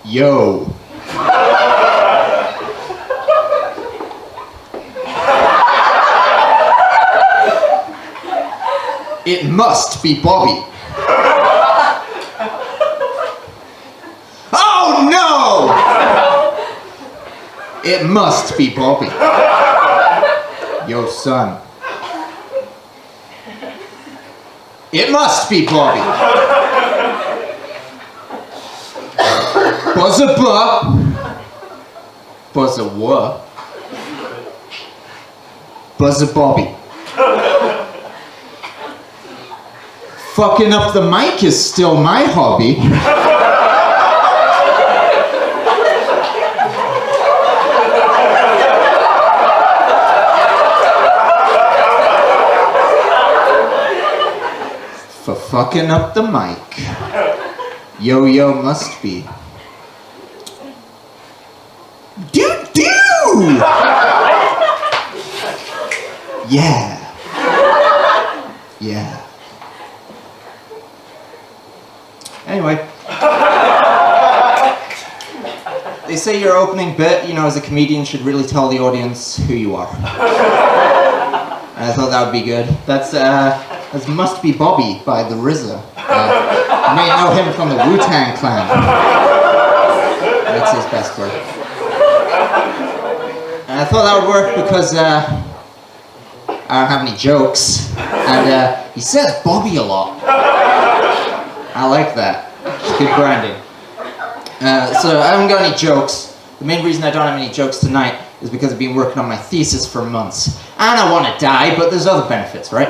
Yo. It must be Bobby. Oh no! It must be Bobby. Yo, son. It must be Bobby. Buzzer buh. Buzzer what? Buzzer Bobby. Fucking up the mic is still my hobby. For fucking up the mic, yo-yo must be. Do-do! Yeah. Yeah. Anyway. They say your opening bit, as a comedian should really tell the audience who you are. And I thought that would be good. That's Must Be Bobby by the RZA. You may know him from the Wu-Tang Clan. That's his best work. And I thought that would work because I don't have any jokes. And he says Bobby a lot. I like that. It's good branding. So I haven't got any jokes. The main reason I don't have any jokes tonight is because I've been working on my thesis for months. And I want to die, but there's other benefits, right?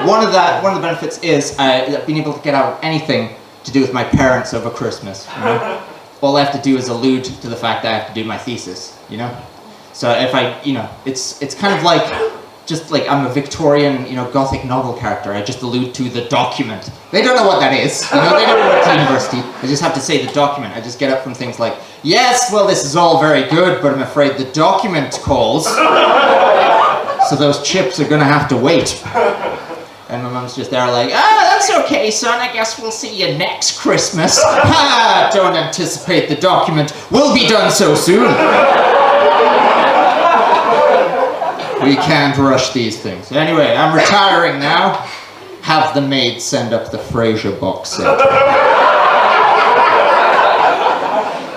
One of the benefits is being able to get out of anything to do with my parents over Christmas. All I have to do is allude to the fact that I have to do my thesis, So if it's kind of like, just like I'm a Victorian, Gothic novel character. I just allude to the document. They don't know what that is. They never went to university. I just have to say the document. I just get up from things like, yes, well, this is all very good, but I'm afraid the document calls. So those chips are gonna have to wait. And my mum's just there like, that's okay, son. I guess we'll see you next Christmas. Ha! Don't anticipate the document. We'll be done so soon. We can't rush these things. Anyway, I'm retiring now. Have the maid send up the Frasier box set.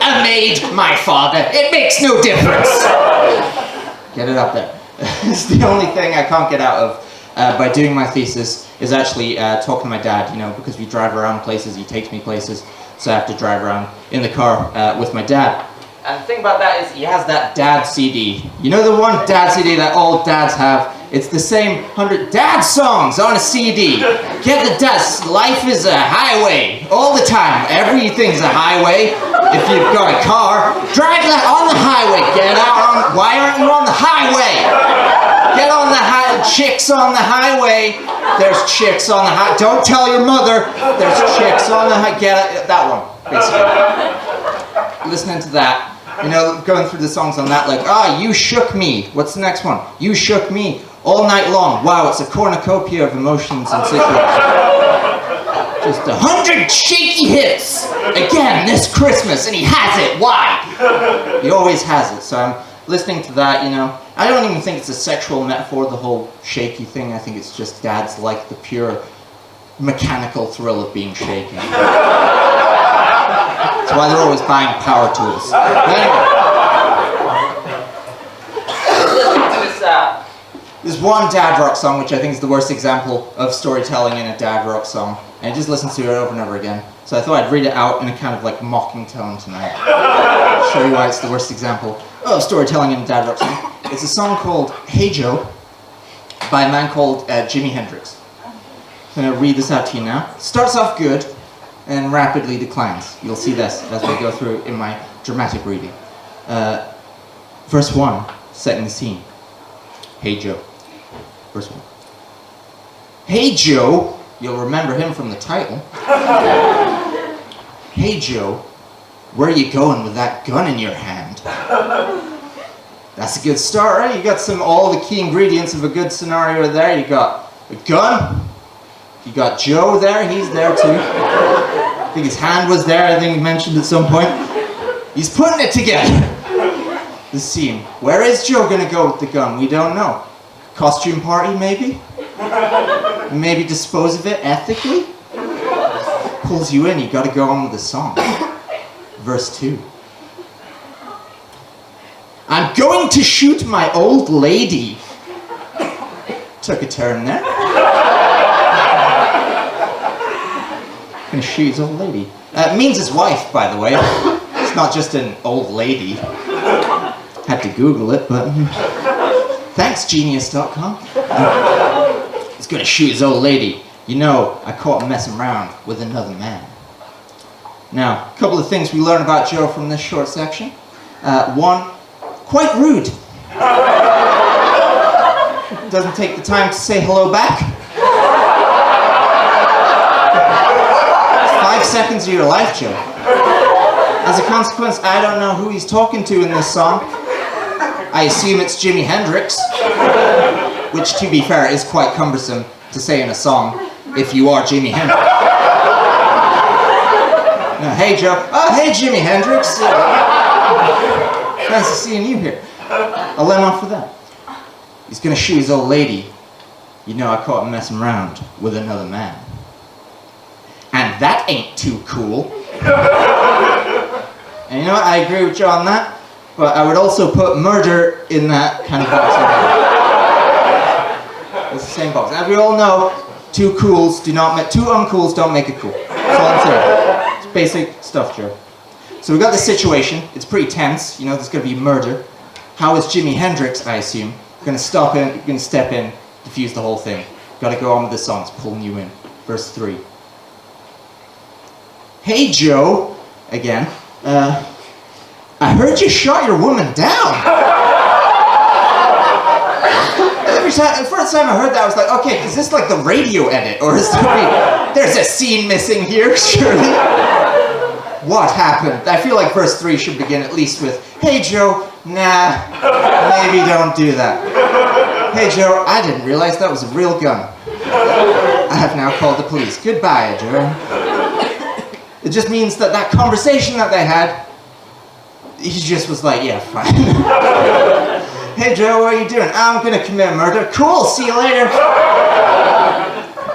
A maid, my father. It makes no difference. Get it up there. It's the only thing I can't get out of by doing my thesis is actually talking to my dad, because we drive around places, he takes me places, so I have to drive around in the car with my dad. And the thing about that is he has that dad CD. You know the one dad CD that all dads have? It's the same 100 dad songs on a CD. Get the dads. Life is a highway all the time. Everything's a highway. If you've got a car, drive that on the highway. Get out on. Why aren't you on the highway? Get on the chicks on the highway. There's chicks on the highway. Don't tell your mother. There's chicks on the highway. Get it. That one, basically. Listening to that. Going through the songs on that, like, You Shook Me. What's the next one? You Shook Me. All night long. Wow, it's a cornucopia of emotions and situations. Just 100 shaky hits. Again, this Christmas, and he has it. Why? He always has it. So I'm listening to that, I don't even think it's a sexual metaphor, the whole shaky thing. I think it's just dads like the pure mechanical thrill of being shaken. That's why they're always buying power tools. But anyway, there's one dad rock song which I think is the worst example of storytelling in a dad rock song, and I just listen to it over and over again. So I thought I'd read it out in a kind of like mocking tone tonight. Show you why it's the worst example of storytelling in a dad rock song. It's a song called Hey Joe by a man called Jimi Hendrix. I'm going to read this out to you now. It starts off good and rapidly declines. You'll see this as we go through in my dramatic reading. Verse 1, setting the scene. Hey Joe. Verse 1. Hey Joe, you'll remember him from the title. Hey Joe, where are you going with that gun in your hand? That's a good start, right? You got all the key ingredients of a good scenario there. You got a gun. You got Joe there, he's there too. I think his hand was there, I think he mentioned at some point. He's putting it together. The scene. Where is Joe gonna go with the gun? We don't know. Costume party, maybe? Maybe dispose of it ethically? Pulls you in, you gotta go on with the song. Verse 2. I'm going to shoot my old lady. Took a turn there. Gonna shoot his old lady. It means his wife, by the way. It's not just an old lady. Had to Google it, but thanks, Genius.com. He's gonna shoot his old lady. You know, I caught him messing around with another man. Now, a couple of things we learn about Joe from this short section. One, quite rude. Doesn't take the time to say hello back. 5 seconds of your life, Joe. As a consequence, I don't know who he's talking to in this song. I assume it's Jimi Hendrix, which, to be fair, is quite cumbersome to say in a song if you are Jimi Hendrix. No, hey, Joe. Oh, hey, Jimi Hendrix. Nice to seeing you here. I'll let him off with that. He's gonna shoot his old lady. You know, I caught him messing around with another man. And that ain't too cool. And you know what? I agree with you on that. But I would also put murder in that kind of box. It's the same box. As we all know, two uncools don't make it cool. That's all I'm saying. It's basic stuff, Joe. So we've got this situation. It's pretty tense. You know, there's going to be murder. How is Jimi Hendrix, I assume, going to step in, defuse the whole thing? Got to go on with the song. It's pulling you in. Verse 3. Hey, Joe. Again. I heard you shot your woman down. First time I heard that, I was like, okay, is this like the radio edit? Or is there's a scene missing here, surely? What happened? I feel like verse 3 should begin at least with, hey, Joe, nah, maybe don't do that. Hey, Joe, I didn't realize that was a real gun. I have now called the police. Goodbye, Joe. It just means that that conversation that they had, he just was like, yeah, fine. Hey, Joe, what are you doing? I'm gonna commit murder. Cool, see you later.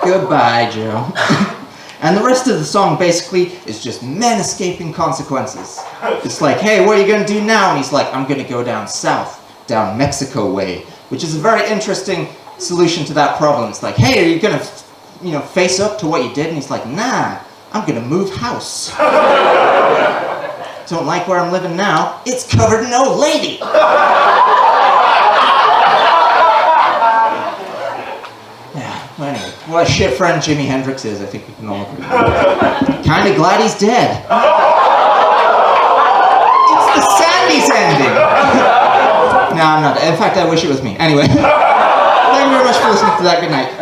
Goodbye, Joe. And the rest of the song basically is just men escaping consequences. It's like, hey, what are you gonna do now? And he's like, I'm gonna go down south, down Mexico way, which is a very interesting solution to that problem. It's like, hey, are you gonna, face up to what you did? And he's like, nah, I'm gonna move house. Don't like where I'm living now. It's covered in old lady. Yeah, well, anyway, what a shit friend Jimi Hendrix is, I think we can all agree. Kinda glad he's dead. It's the Sandy's ending. No, I'm not. In fact, I wish it was me. Anyway, thank you very much for listening to that. Good night.